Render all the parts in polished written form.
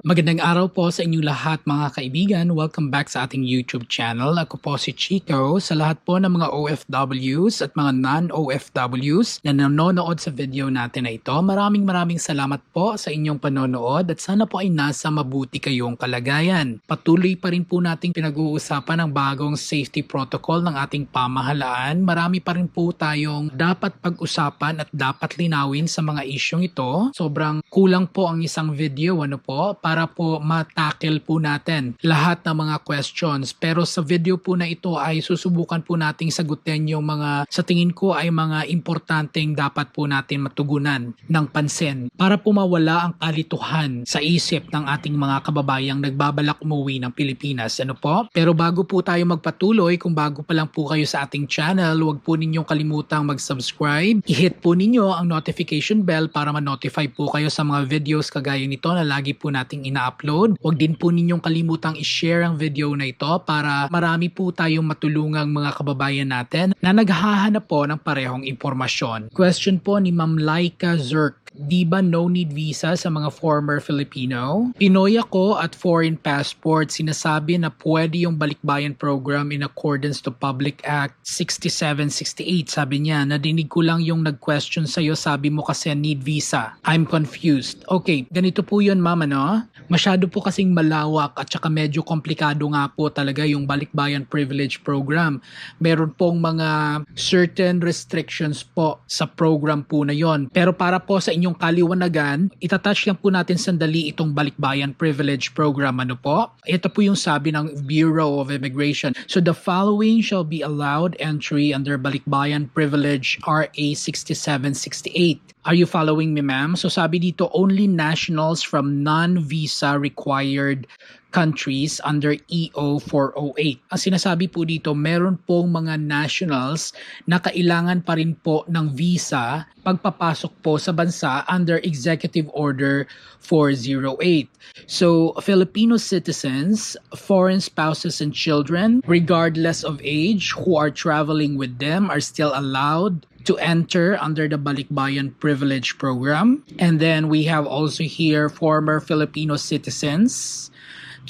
Magandang araw po sa inyong lahat mga kaibigan. Welcome back sa ating YouTube channel. Ako po si Chico. Sa lahat po ng mga OFWs at mga non-OFWs na nanonood sa video natin na ito, maraming salamat po sa inyong panonood at sana po ay nasa mabuti kayong kalagayan. Patuloy pa rin po nating pinag-uusapan ang bagong safety protocol ng ating pamahalaan. Marami pa rin po tayong dapat pag-usapan at dapat linawin sa mga isyong ito. Sobrang kulang po ang isang video, para po matakil po natin lahat ng mga questions. Pero sa video po na ito ay susubukan po nating sagutin yung mga sa tingin ko ay mga importanteng dapat po natin matugunan ng pansin para po mawala ang kalituhan sa isip ng ating mga kababayang nagbabalak umuwi ng Pilipinas. Pero bago po tayo magpatuloy, kung bago pa lang po kayo sa ating channel, huwag po ninyong kalimutang mag-subscribe. I-hit po ninyo ang notification bell para ma-notify po kayo sa mga videos kagaya nito na lagi po nating ina-upload. Huwag din po ninyong kalimutang i-share ang video na ito para marami po tayong matulungang mga kababayan natin na naghahanap po ng parehong impormasyon. Question po ni Ma'am Laika Zerk. Di ba no need visa sa mga former Filipino? Pinoy ako at foreign passport. Sinasabi na pwede yung balikbayan program in accordance to Public Act 6768. Sabi niya, nadinig ko lang yung nag-question sa'yo. Sabi mo kasi need visa. I'm confused. Okay, ganito po yun ma'am, Masyado po kasing malawak at saka medyo komplikado nga po talaga yung balikbayan privilege program. Meron pong mga certain restrictions po sa program po na yon. Pero para po sa inyong kaliwanagan, itatouch lang po natin sandali itong balikbayan privilege program. Ito po yung sabi ng Bureau of Immigration. So the following shall be allowed entry under balikbayan privilege RA 6768. Are you following me, ma'am? So sabi dito, only nationals from non-visa required countries under EO 408. Ang sinasabi po dito, meron pong mga nationals na kailangan pa rin po ng visa pagpapasok po sa bansa under Executive Order 408. So, Filipino citizens, foreign spouses and children, regardless of age, who are traveling with them are still allowed to enter under the Balikbayan Privilege Program. And then we have also here former Filipino citizens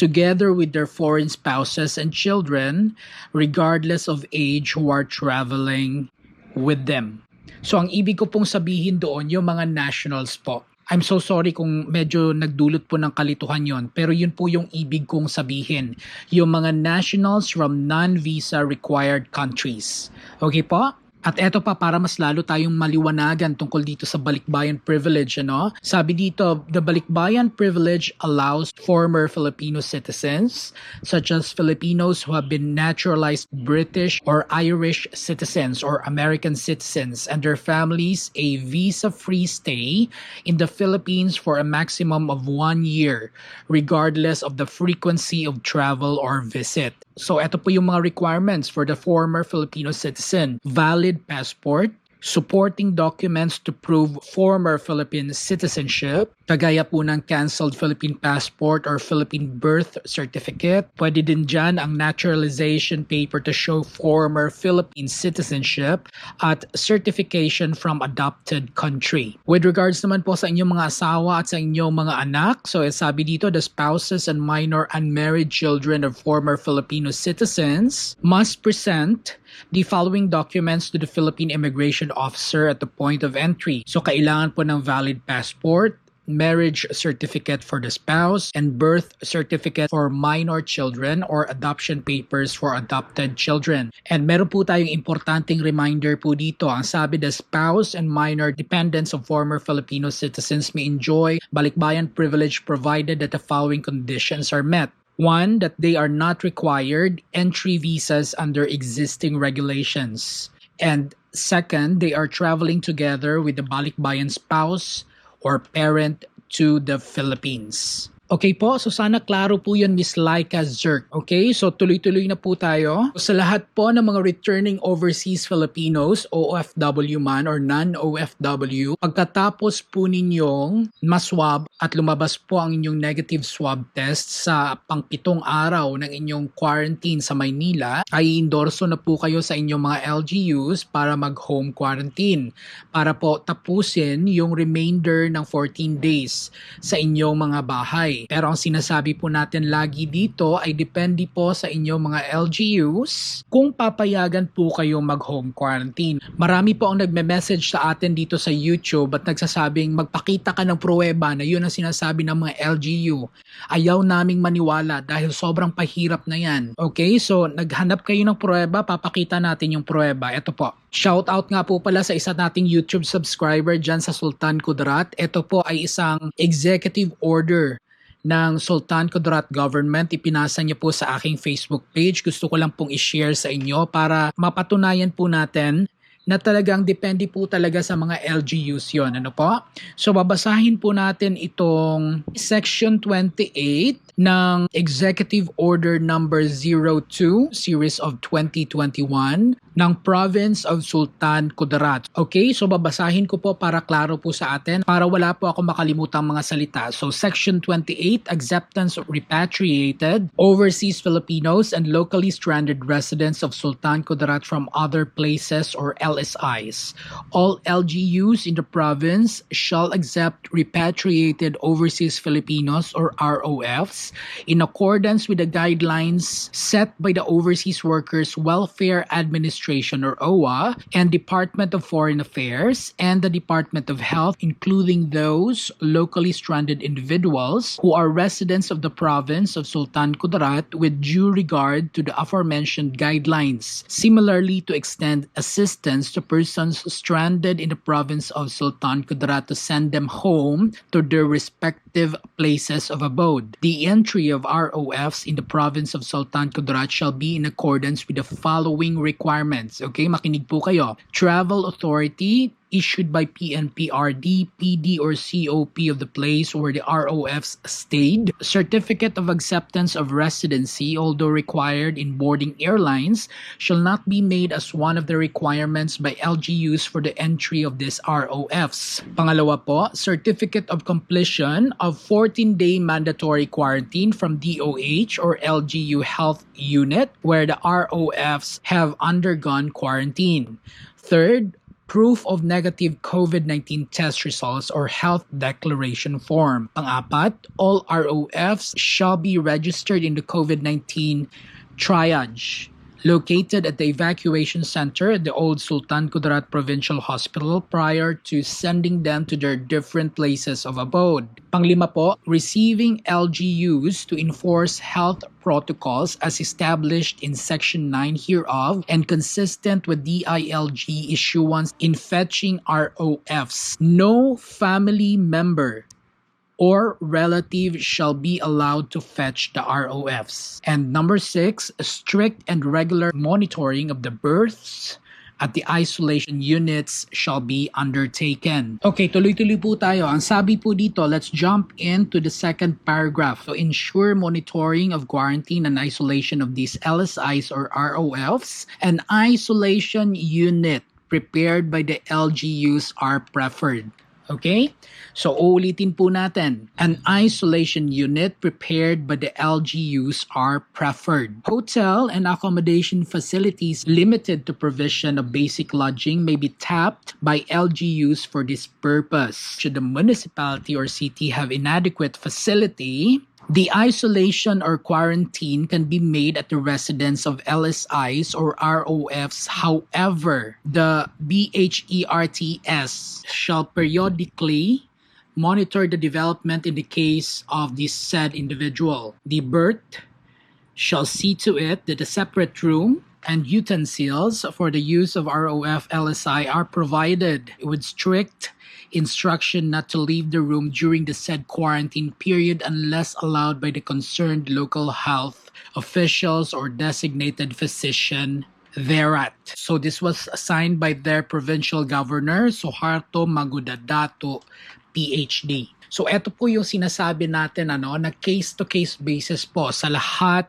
together with their foreign spouses and children, regardless of age, who are traveling with them. So ang ibig ko pong sabihin doon, yung mga nationals po. I'm so sorry kung medyo nagdulot po ng kalituhan yon, pero yun po yung ibig kong sabihin. Yung mga nationals from non-visa required countries. Okay po? At eto pa, para mas lalo tayong maliwanagan tungkol dito sa balikbayan privilege, Sabi dito, the balikbayan privilege allows former Filipino citizens, such as Filipinos who have been naturalized British or Irish citizens or American citizens and their families a visa-free stay in the Philippines for a maximum of 1 year, regardless of the frequency of travel or visit. So, ito po yung mga requirements for the former Filipino citizen. Valid passport, supporting documents to prove former Philippine citizenship, kagaya po ng canceled Philippine passport or Philippine birth certificate. Pwede din dyan ang naturalization paper to show former Philippine citizenship at certification from adopted country. With regards naman po sa inyong mga asawa at sa inyong mga anak, so sabi dito, the spouses and minor unmarried children of former Filipino citizens must present the following documents to the Philippine Immigration Officer at the point of entry. So kailangan po ng valid passport, marriage certificate for the spouse, and birth certificate for minor children or adoption papers for adopted children. And meron po tayong importanteng reminder po dito. Ang sabi, the spouse and minor dependents of former Filipino citizens may enjoy balikbayan privilege provided that the following conditions are met. 1, that they are not required entry visas under existing regulations. And second, they are traveling together with the balikbayan spouse or parent to the Philippines. Okay po, so sana klaro po yun, Miss Laika Zerk. Okay, so tuloy-tuloy na po tayo. Sa lahat po ng mga returning overseas Filipinos, OFW man or non-OFW, pagkatapos po ninyong maswab at lumabas po ang inyong negative swab test sa pang-7 araw ng inyong quarantine sa Maynila, ay endorso na po kayo sa inyong mga LGUs para mag-home quarantine para po tapusin yung remainder ng 14 days sa inyong mga bahay. Friday. Pero ang sinasabi po natin lagi dito ay depende po sa inyong mga LGUs kung papayagan po kayong mag-home quarantine. Marami po ang nagme-message sa atin dito sa YouTube at nagsasabing magpakita ka ng pruweba na yun ang sinasabi ng mga LGU. Ayaw naming maniwala dahil sobrang pahirap na yan. Okay, so naghanap kayo ng pruweba, papakita natin yung pruweba. Ito po. Shout out nga po pala sa isa nating YouTube subscriber dyan sa Sultan Kudarat. Ito po ay isang executive order ng Sultan Kudarat government. Ipinasa niya po sa aking Facebook page. Gusto ko lang pong i-share sa inyo para mapatunayan po natin na talagang depende po talaga sa mga LGUs yon. Ano po? So babasahin po natin itong Section 28 ng Executive Order Number 02 Series of 2021 ng Province of Sultan Kudarat. Okay, so babasahin ko po para klaro po sa atin, para wala po ako makalimutang mga salita. So Section 28, Acceptance of Repatriated Overseas Filipinos and Locally Stranded Residents of Sultan Kudarat from Other Places or LSIs. All LGUs in the province shall accept repatriated overseas Filipinos or ROFs in accordance with the guidelines set by the Overseas Workers Welfare Administration or OWWA and Department of Foreign Affairs and the Department of Health, including those locally stranded individuals who are residents of the province of Sultan Kudarat with due regard to the aforementioned guidelines. Similarly, to extend assistance to persons stranded in the province of Sultan Kudarat to send them home to their respective places of abode. The entry of ROFs in the province of Sultan Kudarat shall be in accordance with the following requirements. Okay, makinig po kayo. Travel authority issued by PNPRD, PD, or COP of the place where the ROFs stayed. Certificate of acceptance of residency, although required in boarding airlines, shall not be made as one of the requirements by LGUs for the entry of these ROFs. Pangalawa po, certificate of completion of 14-day mandatory quarantine from DOH or LGU health unit where the ROFs have undergone quarantine. Third, proof of negative COVID-19 test results or health declaration form. Pang-apat, all ROFs shall be registered in the COVID-19 triage located at the evacuation center at the old Sultan Kudarat Provincial Hospital prior to sending them to their different places of abode. Panglima po, receiving LGUs to enforce health protocols as established in Section 9 hereof and consistent with DILG issuance in fetching ROFs. No family member or relative shall be allowed to fetch the ROFs. And number 6, strict and regular monitoring of the births at the isolation units shall be undertaken. Okay, tuloy-tuloy po tayo. Ang sabi po dito, let's jump into the second paragraph. To ensure monitoring of quarantine and isolation of these LSIs or ROFs, an isolation unit prepared by the LGUs are preferred. Okay? So, uulitin po natin. An isolation unit prepared by the LGUs are preferred. Hotel and accommodation facilities limited to provision of basic lodging may be tapped by LGUs for this purpose. Should the municipality or city have inadequate facility, the isolation or quarantine can be made at the residence of LSIs or ROFs. However, the BHERTS shall periodically monitor the development in the case of this said individual. The BERT shall see to it that a separate room and utensils for the use of ROF LSI are provided with strict instruction not to leave the room during the said quarantine period unless allowed by the concerned local health officials or designated physician thereat. So this was signed by their provincial governor, Suharto Magudadato, PhD. So eto po yung sinasabi natin na case-to-case basis po sa lahat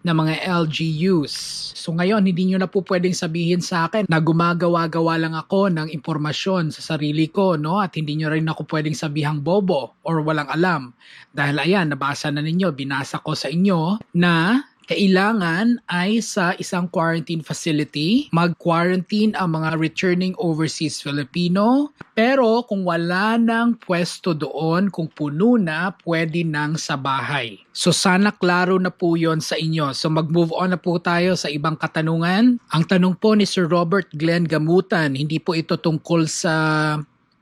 ng mga LGUs. So ngayon, hindi nyo na po pwedeng sabihin sa akin na gumagawa-gawa lang ako ng impormasyon sa sarili ko, no? At hindi nyo rin ako pwedeng sabihang bobo or walang alam. Dahil ayan, nabasa na ninyo, binasa ko sa inyo na kailangan ay sa isang quarantine facility, mag-quarantine ang mga returning overseas Filipino. Pero kung wala nang pwesto doon, kung puno na, pwede nang sa bahay. So sana klaro na po yon sa inyo. So mag-move on na po tayo sa ibang katanungan. Ang tanong po ni Sir Robert Glenn Gamutan, hindi po ito tungkol sa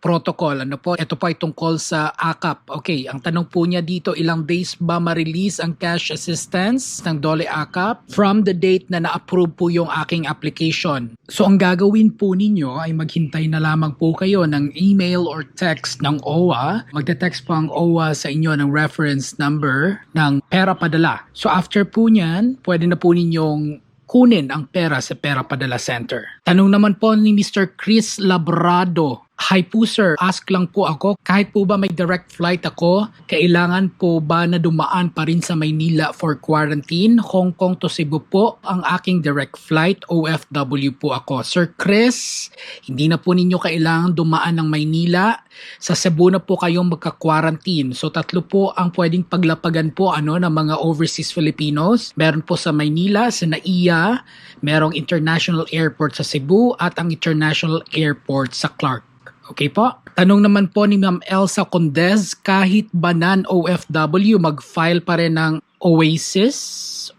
protocol. Ano po? Ito po ay tungkol sa AKAP. Okay, ang tanong po niya dito, ilang days ba ma-release ang cash assistance ng DOLE AKAP from the date na na-approve po yung aking application? So ang gagawin po ninyo ay maghintay na lamang po kayo ng email or text ng OWWA. Magte-text po ang OWWA sa inyo ng reference number ng pera padala. So after po niyan, pwede na po ninyong kunin ang pera sa Pera Padala Center. Tanong naman po ni Mr. Chris Labrado. Hi po sir, ask lang po ako, kahit po ba may direct flight ako, kailangan po ba na dumaan pa rin sa Maynila for quarantine? Hong Kong to Cebu po ang aking direct flight, OFW po ako. Sir Chris, hindi na po ninyo kailangan dumaan ng Maynila. Sa Cebu na po kayong magka-quarantine. So 3 po ang pwedeng paglapagan po ng mga overseas Filipinos. Meron po sa Maynila, sa NAIA, merong international airport sa Cebu at ang international airport sa Clark. Okay po? Tanong naman po ni Ma'am Elsa Condez, kahit ba non-OFW, mag-file pa rin ng OASIS?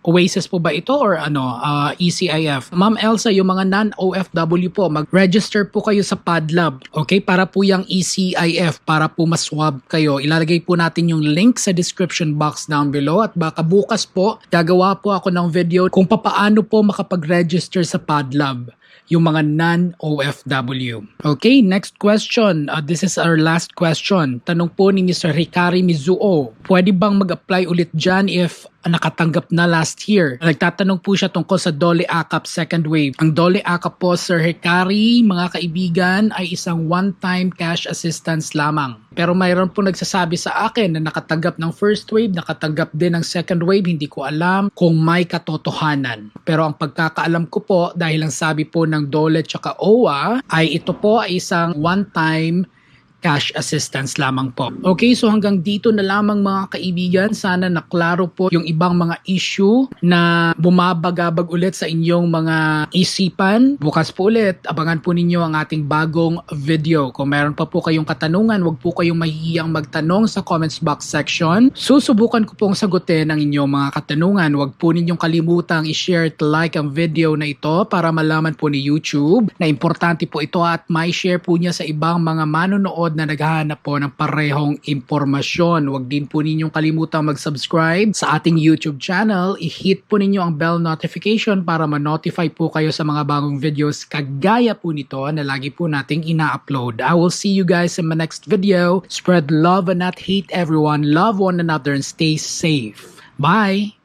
OASIS po ba ito or E-CIF? Ma'am Elsa, yung mga non-OFW po, mag-register po kayo sa PADLab. Okay? Para po yung E-CIF, para po mas-swab kayo. Ilalagay po natin yung link sa description box down below at baka bukas po, gagawa po ako ng video kung paano po makapag-register sa PADLab yung mga non-OFW. Okay, next question. This is our last question. Tanong po ni Mr. Hikari Mizuo, pwede bang mag-apply ulit dyan if nakatanggap na last year? Nagtatanong po siya tungkol sa DOLE AKAP second wave. Ang DOLE AKAP po, Sir Hikari, mga kaibigan, ay isang one-time cash assistance lamang. Pero mayroon po nagsasabi sa akin na nakatanggap ng first wave, nakatanggap din ng second wave, hindi ko alam kung may katotohanan. Pero ang pagkakaalam ko po, dahil ang sabi po ng DOLE tsaka OWWA, ay ito po ay isang one-time cash assistance lamang po. Okay, so hanggang dito na lamang mga kaibigan. Sana naklaro po yung ibang mga issue na bumabagabag ulit sa inyong mga isipan. Bukas po ulit, abangan po ninyo ang ating bagong video. Kung meron pa po kayong katanungan, wag po kayong mahihiyang magtanong sa comments box section. Susubukan ko pong sagutin ang inyong mga katanungan. Wag po ninyong kalimutang i-share at like ang video na ito para malaman po ni YouTube na importante po ito at may share po niya sa ibang mga manonood na naghahanap po ng parehong impormasyon. Huwag din po ninyong kalimutang mag-subscribe sa ating YouTube channel. I-hit po ninyo ang bell notification para ma-notify po kayo sa mga bagong videos kagaya po nito na lagi po nating ina-upload. I will see you guys in my next video. Spread love and not hate everyone. Love one another and stay safe. Bye!